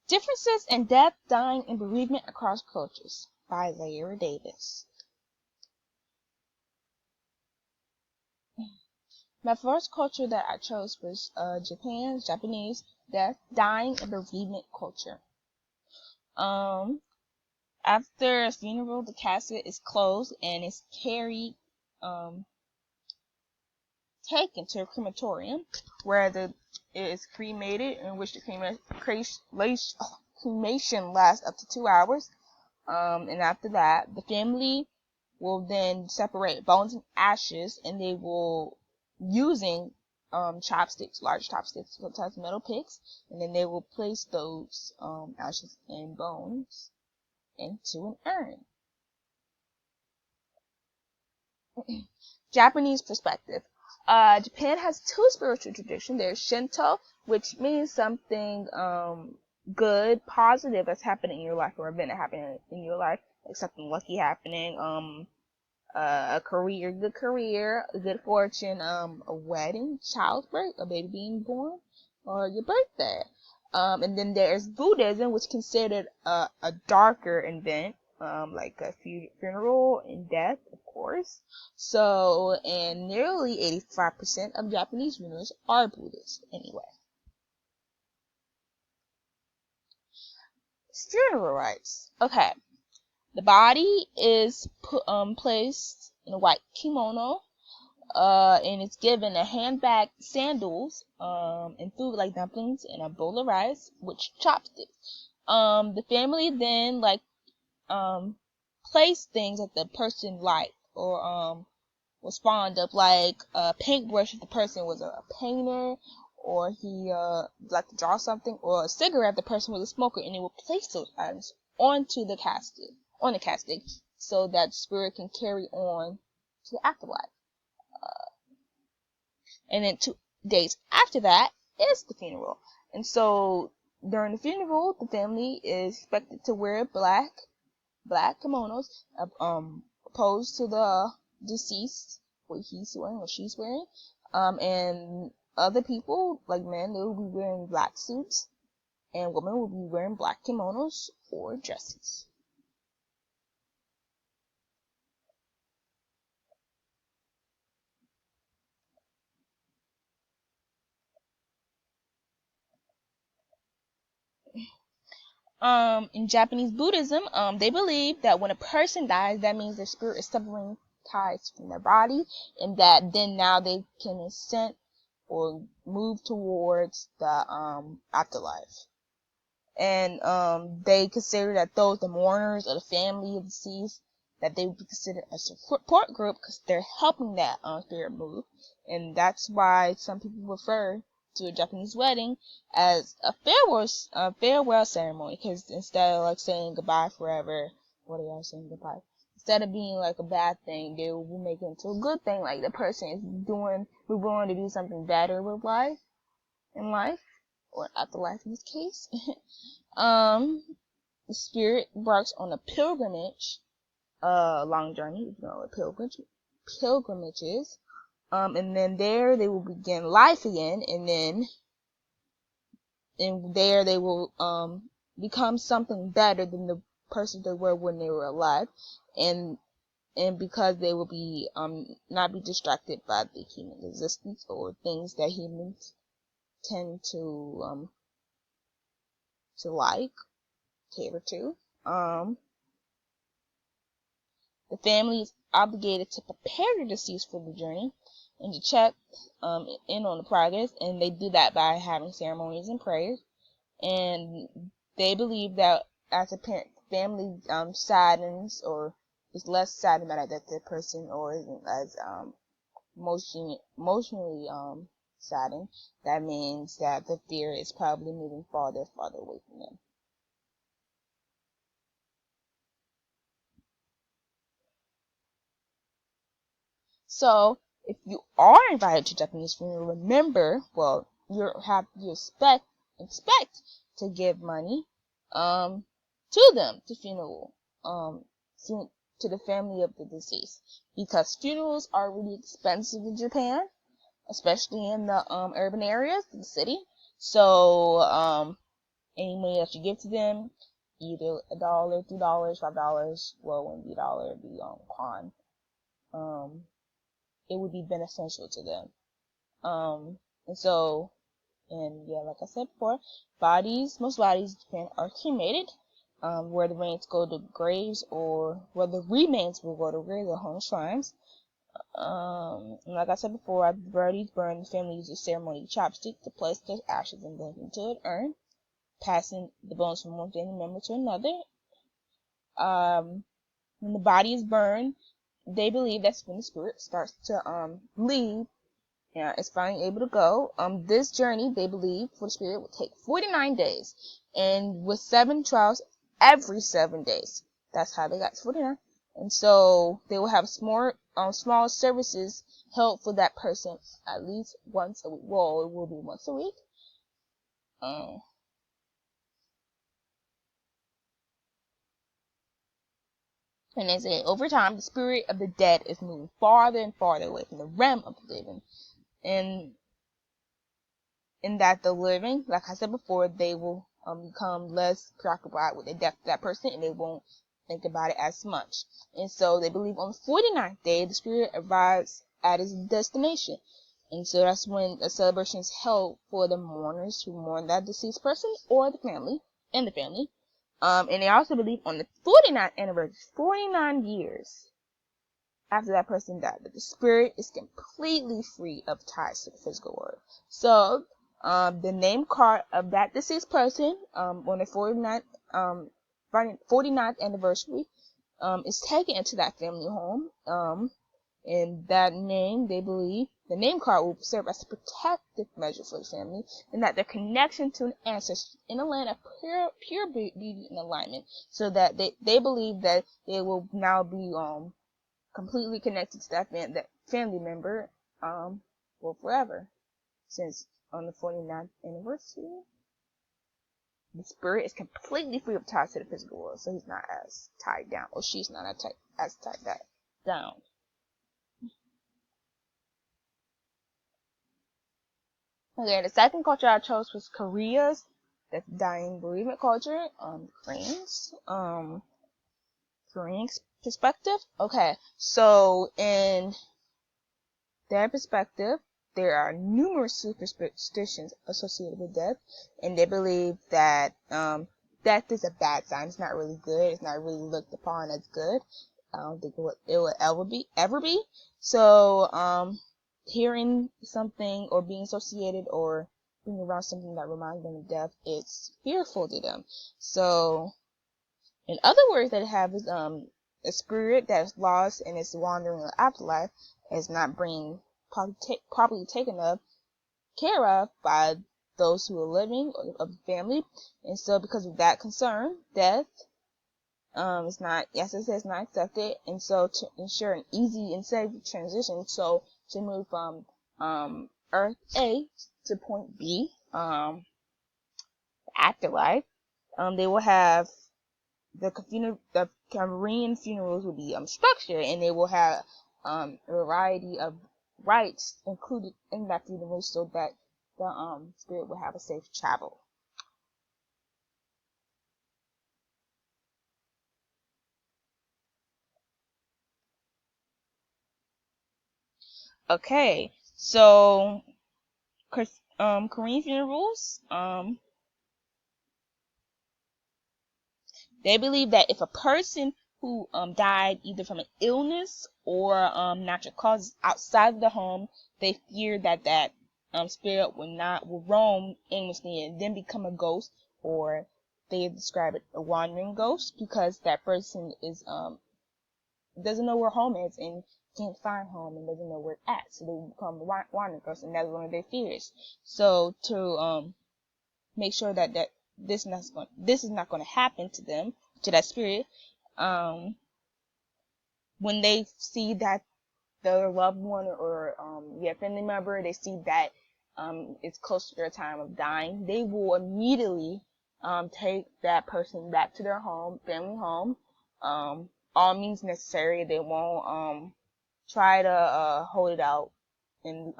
Differences in Death, Dying, and Bereavement Across Cultures by Zaira Davis. My first culture that I chose was Japanese death, dying, and bereavement culture. After a funeral, the casket is closed and is taken to a crematorium where it is cremated, in which the cremation lasts up to 2 hours. And after that, the family will then separate bones and ashes, and they will using chopsticks, large chopsticks, sometimes metal picks, and then they will place those ashes and bones into an urn. Japanese perspective. Japan has two spiritual traditions. There's Shinto, which means something good, positive that's happening in your life, or event that happened in your life, like something lucky happening, a good career, good fortune, a wedding, childbirth, a baby being born, or your birthday. And then there's Buddhism, which is considered a darker event, like a funeral and death, of course. So, and nearly 85% of Japanese funerals are Buddhist anyway. Funeral rites. Okay. The body is placed in a white kimono, and it's given a handbag, sandals, and food like dumplings and a bowl of rice with chopsticks. The family then place things that the person liked or was fond of, like a paintbrush if the person was a painter, or he liked to draw something, or a cigarette if the person was a smoker, and they will place those items on the casket, so that spirit can carry on to the afterlife. And then 2 days after that is the funeral. And so during the funeral, the family is expected to wear black kimonos, opposed to the deceased, what he's wearing or she's wearing. And other people, like men, they will be wearing black suits, and women will be wearing black kimonos or dresses. In Japanese Buddhism, they believe that when a person dies, that means their spirit is severing ties from their body, and that then now they can ascend or move towards the afterlife. And they consider that the mourners or the family of the deceased, that they would be considered a support group because they're helping that spirit move, and that's why some people refer to a Japanese wedding as a farewell ceremony, because instead of like saying goodbye forever, what are y'all saying goodbye? Instead of being like a bad thing, they will make it into a good thing, like the person is moving on to do something better with life, or afterlife in this case. The spirit embarks on a pilgrimage, long journey, you know what pilgrimage is. And then there they will begin life again, and then there they will become something better than the person they were when they were alive, and because they will be not be distracted by the human existence or things that humans tend to cater to. The family is obligated to prepare the deceased for the journey and to check in on the progress, and they do that by having ceremonies and prayers. And they believe that as a parent, family saddens or is less saddened by that the person, or isn't as emotionally saddened, that means that the fear is probably moving farther away from them. So, if you are invited to Japanese funeral, remember, well, you expect to give money, to them, to funeral, to the family of the deceased, because funerals are really expensive in Japan, especially in the urban areas of the city. So, any money that you give to them, either $1, $2, $5, well, it wouldn't be a dollar, it'd be Kwan. It would be beneficial to them. And so, and yeah, like I said before, most bodies are cremated, where the remains go to graves, or where the remains will go to graves or home shrines. And like I said before, after the bodies burn, the family uses ceremony chopstick to place the ashes and bones into an urn, passing the bones from one family member to another. When the body is burned, they believe that's when the spirit starts to leave. Yeah, it's finally able to go. This journey, they believe, for the spirit will take 49 days, and with 7 trials every 7 days. That's how they got to 49. And so they will have small services held for that person at least once a week. Well, it will be once a week. And they say over time, the spirit of the dead is moving farther and farther away from the realm of the living, and in that the living, like I said before, they will become less preoccupied with the death of that person, and they won't think about it as much. And so they believe on the 49th day, the spirit arrives at its destination. And so that's when a celebration is held for the mourners who mourn that deceased person or the family, and the family. And they also believe on the 49th anniversary, 49 years after that person died, that the spirit is completely free of ties to the physical world. So, the name card of that deceased person, on the 49th anniversary, is taken into that family home. And that name, they believe, the name card will serve as a protective measure for the family, and that their connection to an ancestor in a land of pure beauty and alignment, so that they believe that they will now be completely connected to that family member, well, forever, since on the 49th anniversary, the spirit is completely free of ties to the physical world, so he's not as tied down, or she's not as tied down. Okay, the second culture I chose was Korea's, the dying bereavement culture, Korean perspective. Okay, so in their perspective, there are numerous superstitions associated with death, and they believe that death is a bad sign. It's not really good. It's not really looked upon as good. I don't think it will ever be. So, hearing something or being associated or being around something that reminds them of death, it's fearful to them. So, in other words that it have is a spirit that is lost and is wandering in the afterlife is not being properly taken care of by those who are living or of the family. And so because of that concern, death is not, yes, it says not accepted. And so to ensure an easy and safe transition, so to move from Earth A to point B, afterlife, they will have the Korean funerals will be structured, and they will have a variety of rites included in that funeral, so that the spirit will have a safe travel. Okay, so Korean funerals, they believe that if a person who died either from an illness or natural causes outside of the home, they fear that spirit will roam aimlessly and then become a ghost, or they describe it a wandering ghost, because that person is doesn't know where home is and can't find home and doesn't know where it's at, so they become a wandering ghost, and that's one of their fears. So to make sure that this is not going to happen to them, to that spirit, when they see that their loved one or family member, they see that it's close to their time of dying, they will immediately take that person back to their family home, all means necessary. They won't try to hold it out and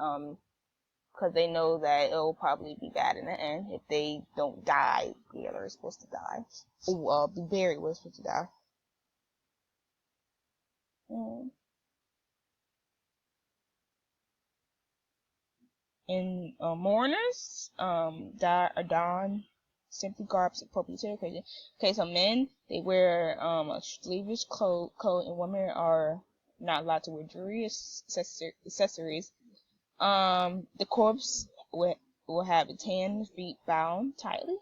because they know that it'll probably be bad in the end if they don't die where they're supposed to die. Or be buried where they're supposed to die. Mm. And mourners, don simply garbs appropriate to the occasion. Okay, so men, they wear a sleeveless coat, and women are not allowed to wear jewelry accessories. The corpse will have its hands and feet bound tightly.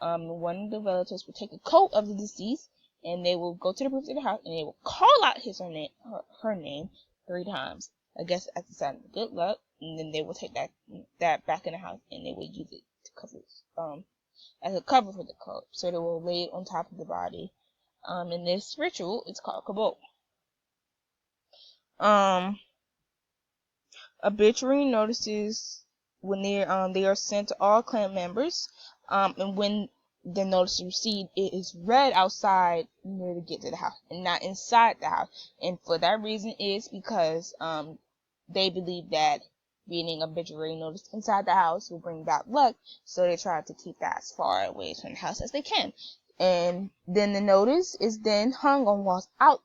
One of the relatives will take a coat of the deceased, and they will go to the roof of the house, and they will call out her name 3 times. I guess as a sign of good luck, and then they will take that back in the house, and they will use it to cover as a cover for the coat. So they will lay it on top of the body. In this ritual, it's called kabot. Obituary notices when they are sent to all clan members, and when the notice is received, it is read outside near the gate to the house and not inside the house. And for that reason is because they believe that reading obituary notice inside the house will bring bad luck, so they try to keep that as far away from the house as they can. And then the notice is then hung on walls outside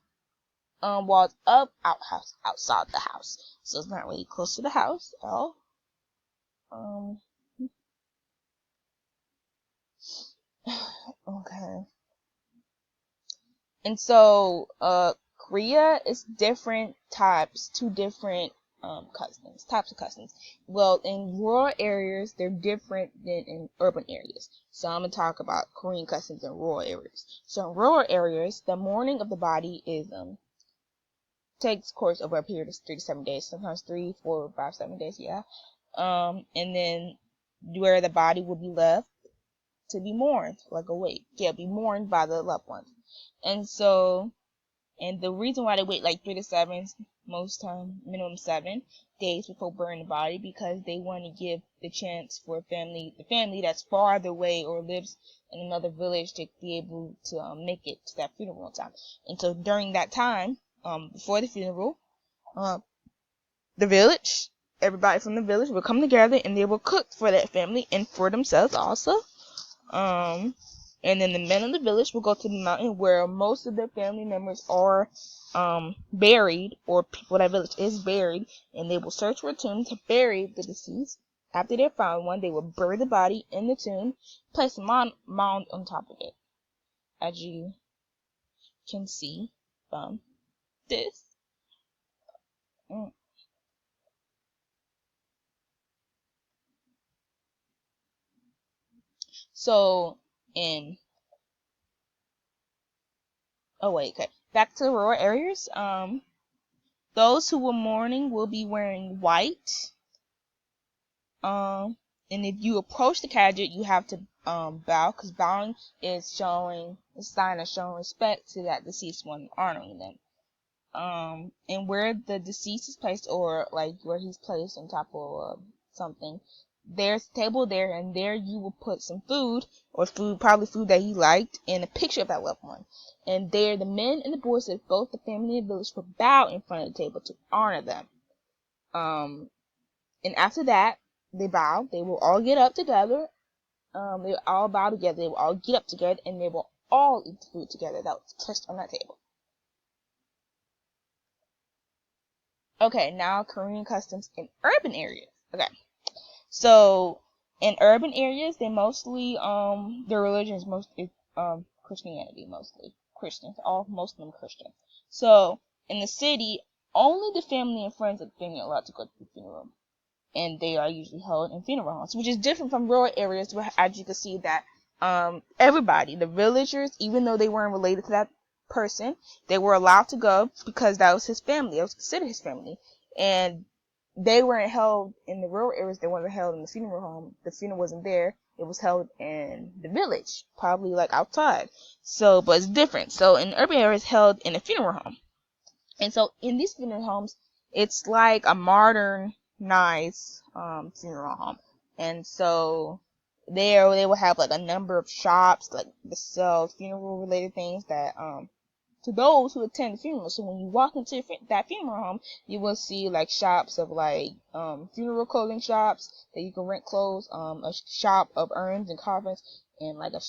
the house, so it's not really close to the house at all. Okay. And so Korea is two different types of customs. Well, in rural areas they're different than in urban areas. So I'm gonna talk about Korean customs in rural areas. So in rural areas, the mourning of the body is takes course over a period of 3 to 7 days, sometimes 3, 4, 5, 7 days, yeah. And then where the body will be left to be mourned, like a wake. Yeah, be mourned by the loved ones. And so, and the reason why they wait like 3 to 7, most time minimum 7 days before burying the body, because they want to give the chance for the family that's farther away or lives in another village to be able to make it to that funeral on time. And so during that time, before the funeral, everybody from the village will come together and they will cook for that family and for themselves also. And then the men of the village will go to the mountain where most of their family members are buried, or people that village is buried, and they will search for a tomb to bury the deceased. After they found one, they will bury the body in the tomb, place a mound on top of it, as you can see from this. So, back to the rural areas. Those who were mourning will be wearing white. And if you approach the casket, you have to bow, because bowing is a sign of showing respect to that deceased one, honoring them. And where the deceased is placed, or like where he's placed on top of something, there's a table there, and there you will put some food, probably food that he liked, and a picture of that loved one. And there, the men and the boys of both the family and the village will bow in front of the table to honor them. And after that, they bow. They will all get up together. They will all bow together. They will all get up together, and they will all eat the food together that was placed on that table. Okay, now Korean customs in urban areas. Okay, so in urban areas, they mostly their religion is mostly Christianity, mostly Christians. Most of them Christian. So in the city, only the family and friends of the family are allowed to go to the funeral, and they are usually held in funeral homes, which is different from rural areas where, as you can see, that everybody, the villagers, even though they weren't related to that person, they were allowed to go because that was his family. It was considered his family, and they weren't held in the rural areas. They weren't held in the funeral home. The funeral wasn't there. It was held in the village, probably like outside. So, but it's different. So in urban areas, held in a funeral home, and so in these funeral homes, it's like a modern nice funeral home. And so there they will have like a number of shops like that sell funeral related things that to those who attend the funeral. So when you walk into that funeral home, you will see like shops of like funeral clothing shops that you can rent clothes, a shop of urns and coffins, and like a